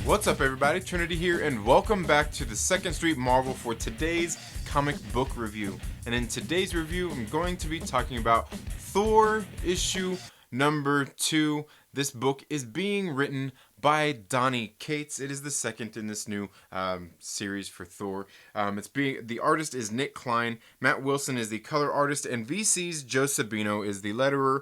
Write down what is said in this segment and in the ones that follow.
What's up, everybody? Trinity here, and welcome back to the Second Street Marvel for today's comic book review. And in today's review, I'm going to be talking about Thor issue number 2. This book is being written by Donny Cates. It is the second in this new series for Thor. The artist is Nick Klein, Matt Wilson is the color artist, and VC's Joe Sabino is the letterer.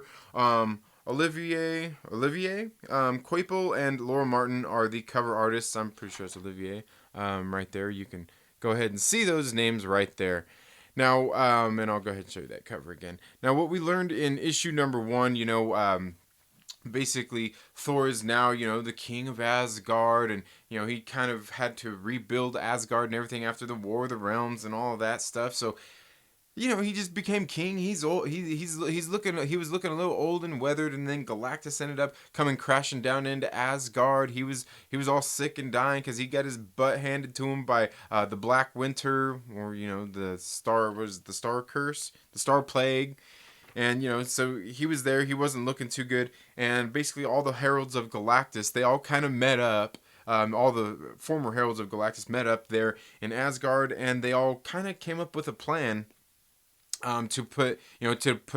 Olivier Quapel and Laura Martin are the cover artists. I'm pretty sure it's Olivier right there. You can go ahead and see those names right there. Now, and I'll go ahead and show you that cover again. Now, what we learned in issue number 1, basically Thor is now, the King of Asgard, and, he kind of had to rebuild Asgard and everything after the War of the Realms and all of that stuff. So, he just became king. He's old. He was looking a little old and weathered, and then Galactus ended up coming crashing down into Asgard. He was all sick and dying because he got his butt handed to him by the Black Winter, or the Star Curse, the Star Plague. And, so he was there. He wasn't looking too good. And basically all the Heralds of Galactus, they all kind of met up. All the former Heralds of Galactus met up there in Asgard, and they all kind of came up with a plan to put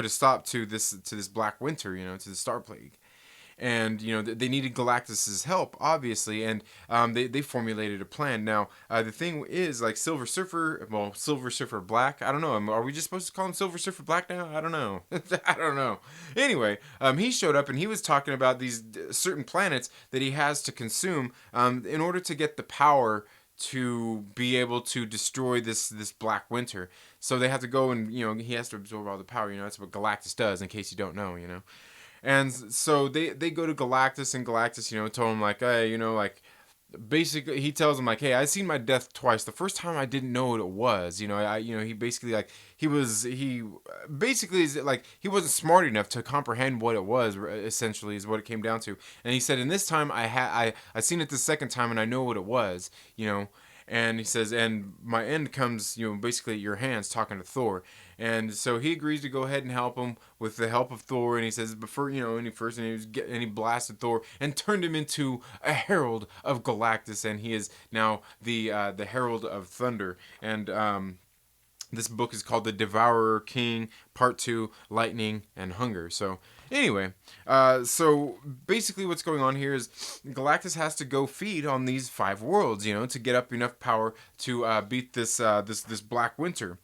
a stop to this Black Winter, to the Star Plague. And, they needed Galactus's help, obviously, and they formulated a plan. Now, the thing is, like, Silver Surfer Black, I don't know, are we just supposed to call him Silver Surfer Black now? I don't know. I don't know. Anyway, he showed up, and he was talking about these certain planets that he has to consume in order to get the power to be able to destroy this Black Winter. So they have to go and, he has to absorb all the power. That's what Galactus does, in case you don't know, And so they go to Galactus, and Galactus, told him, like, hey, basically, he tells him, like, hey, I've seen my death twice. The first time I didn't know what it was. He basically, like, he wasn't smart enough to comprehend what it was, essentially, is what it came down to. And he said, and this time I seen it the second time, and I know what it was, And he says, and my end comes, basically at your hands, talking to Thor. And so he agrees to go ahead and help him with the help of Thor. And he says, before, and he blasted Thor and turned him into a Herald of Galactus. And he is now the Herald of Thunder. And this book is called The Devourer King, Part 2, Lightning and Hunger. So anyway, so basically what's going on here is Galactus has to go feed on these 5 worlds, to get up enough power to beat this Black Winter.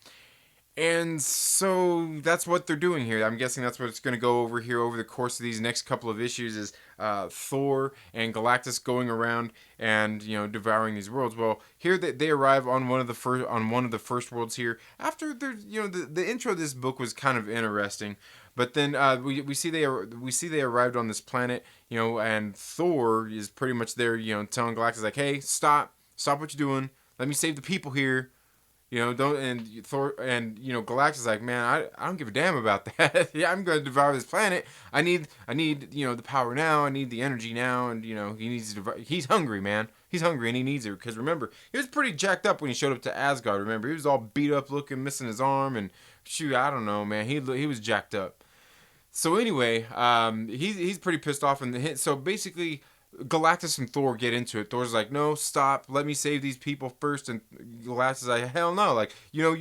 And so that's what they're doing here. I'm guessing that's what it's going to go over here over the course of these next couple of issues is Thor and Galactus going around and devouring these worlds. Well, here they arrive on one of the first worlds here. After the intro of this book was kind of interesting, but then we see they arrived on this planet, and Thor is pretty much there, telling Galactus, like, hey, stop what you're doing. Let me save the people here. Thor and Galactus is like, man, I don't give a damn about that. Yeah, I'm going to devour this planet. I need the power now. I need the energy now, and he's hungry, man. He's hungry and he needs it because remember, he was pretty jacked up when he showed up to Asgard. Remember, he was all beat up looking, missing his arm, and shoot, I don't know, man. He was jacked up. So anyway, he's pretty pissed off, and so basically, Galactus and Thor get into it. Thor's like, no, stop. Let me save these people first. And Galactus is like, hell no. Like, you know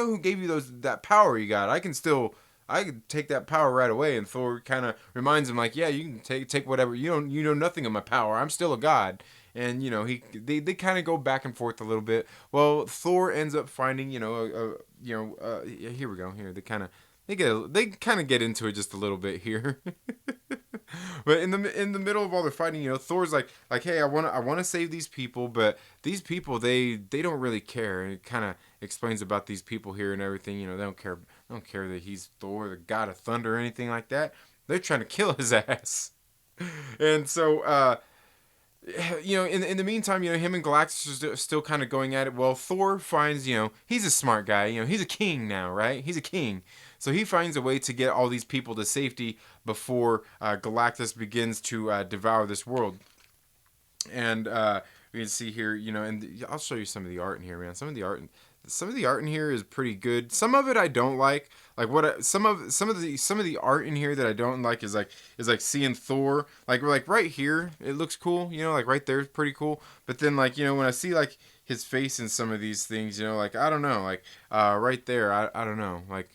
who gave you that power you got. I can take that power right away. And Thor kind of reminds him, like, yeah, you can take whatever. You know nothing of my power. I'm still a god. And they kind of go back and forth a little bit. Well, Thor ends up finding here we go. Here they kind of get into it just a little bit here. But in the middle of all their fighting, Thor's like, hey, I want to save these people, but these people they don't really care. And it kind of explains about these people here and everything. They don't care that he's Thor, the God of Thunder, or anything like that. They're trying to kill his ass. And so in the meantime, him and Galactus are still kind of going at it. Well, Thor finds, he's a smart guy. He's a king now, right? He's a king. So he finds a way to get all these people to safety before Galactus begins to devour this world. And we can see here, and I'll show you some of the art in here, man. Some of the art in here is pretty good. Some of it I don't like. like some of the art in here that I don't like is like seeing Thor like right here, it looks cool, you know, like right there is pretty cool, but then like, you know, when I see like his face in some of these things, you know, like I don't know, like right there, I don't know, like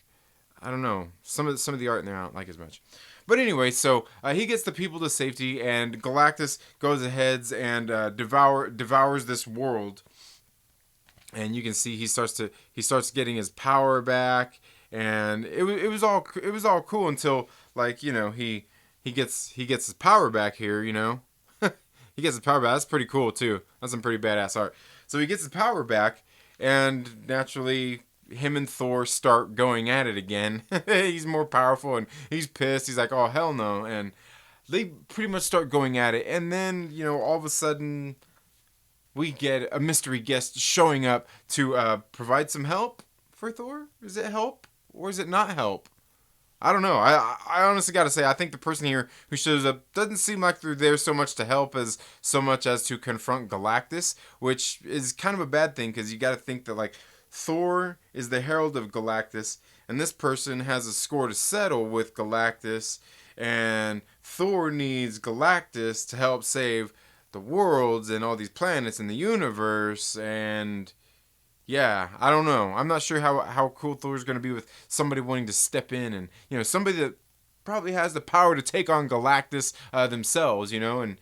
I don't know, some of the art in there I don't like as much. But anyway, so he gets the people to safety, and Galactus goes ahead and devours this world. And you can see he starts getting his power back, and it was all cool until, like, you know, he gets his power back here, you know. He gets his power back. That's pretty cool too. That's some pretty badass art. So he gets his power back, and naturally him and Thor start going at it again. He's more powerful, and he's pissed. He's like, "Oh, hell no." And they pretty much start going at it, and then, you know, all of a sudden we get a mystery guest showing up to provide some help for Thor. Is it help or is it not help? I don't know. I honestly got to say, I think the person here who shows up doesn't seem like they're there so much to help as so much as to confront Galactus, which is kind of a bad thing, because you got to think that, like, Thor is the Herald of Galactus, and this person has a score to settle with Galactus, and Thor needs Galactus to help save the worlds and all these planets in the universe. And yeah, I don't know. I'm not sure how cool Thor's going to be with somebody wanting to step in, and, you know, somebody that probably has the power to take on Galactus themselves, you know. And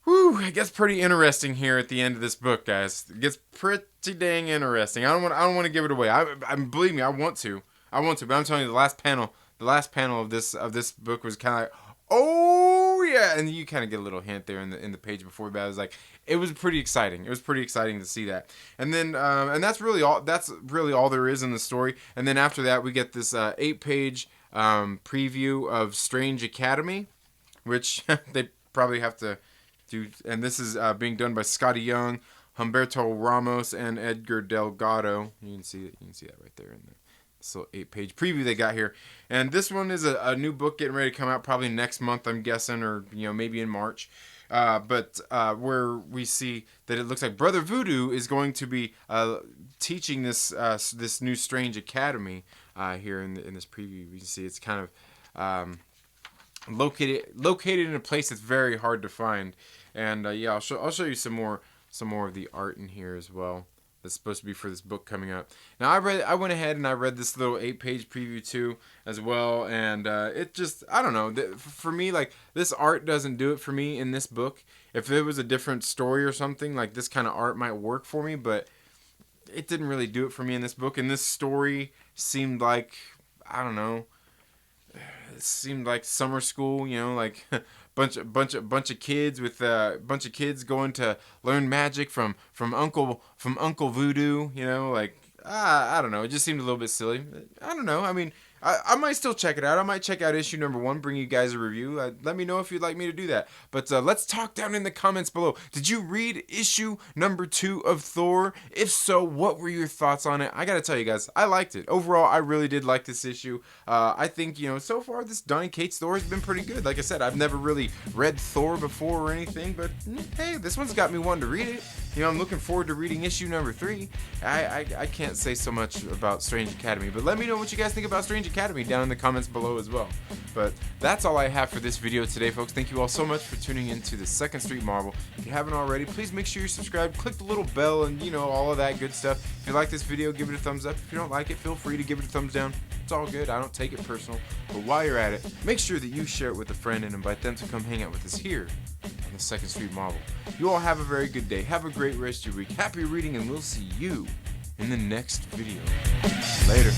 whew, it gets pretty interesting here at the end of this book, guys. It gets pretty dang interesting. I don't want to give it away. I believe me, I want to, but I'm telling you, the last panel of this book was kind of like, oh yeah, and you kind of get a little hint there in the page before, but I was like, it was pretty exciting. It was pretty exciting to see that. And then and that's really all there is in the story. And then after that, we get this 8-page preview of Strange Academy, which they probably have to do. And this is being done by Scotty Young, Humberto Ramos, and Edgar Delgado. You can see that right there in the So 8-page preview they got here. And this one is a new book getting ready to come out probably next month, I'm guessing, or, you know, maybe in March. But where we see that it looks like Brother Voodoo is going to be teaching this new Strange Academy here in this preview. You can see it's kind of located in a place that's very hard to find. And yeah, I'll show you some more of the art in here as well. That's supposed to be for this book coming up. Now I went ahead and I read this little 8-page preview too as well, and it just, I don't know, for me, like, this art doesn't do it for me in this book. If it was a different story or something, like, this kind of art might work for me, but it didn't really do it for me in this book. And this story seemed like, I don't know, it seemed like summer school, you know, like bunch of kids with bunch of kids going to learn magic from Uncle Voodoo, you know, like I don't know, it just seemed a little bit silly. I don't know. I mean, I might still check it out. I might check out issue number 1, bring you guys a review. Let me know if you'd like me to do that. But let's talk down in the comments below. Did you read issue number 2 of Thor? If so, what were your thoughts on it? I gotta tell you guys, I liked it. Overall, I really did like this issue. I think, you know, so far this Donny Cates Thor has been pretty good. Like I said, I've never really read Thor before or anything, but hey, this one's got me wanting to read it. You know, I'm looking forward to reading issue number 3. I can't say so much about Strange Academy, but let me know what you guys think about Strange Academy down in the comments below as well. But that's all I have for this video today, folks. Thank you all so much for tuning into the 2nd Street Marvel. If you haven't already, please make sure you're subscribed, click the little bell, and, you know, all of that good stuff. If you like this video, give it a thumbs up. If you don't like it, feel free to give it a thumbs down. It's all good. I don't take it personal. But while you're at it, make sure that you share it with a friend and invite them to come hang out with us here on the 2nd Street Marvel. You all have a very good day. Have a great rest of your week. Happy reading, and we'll see you in the next video. Later.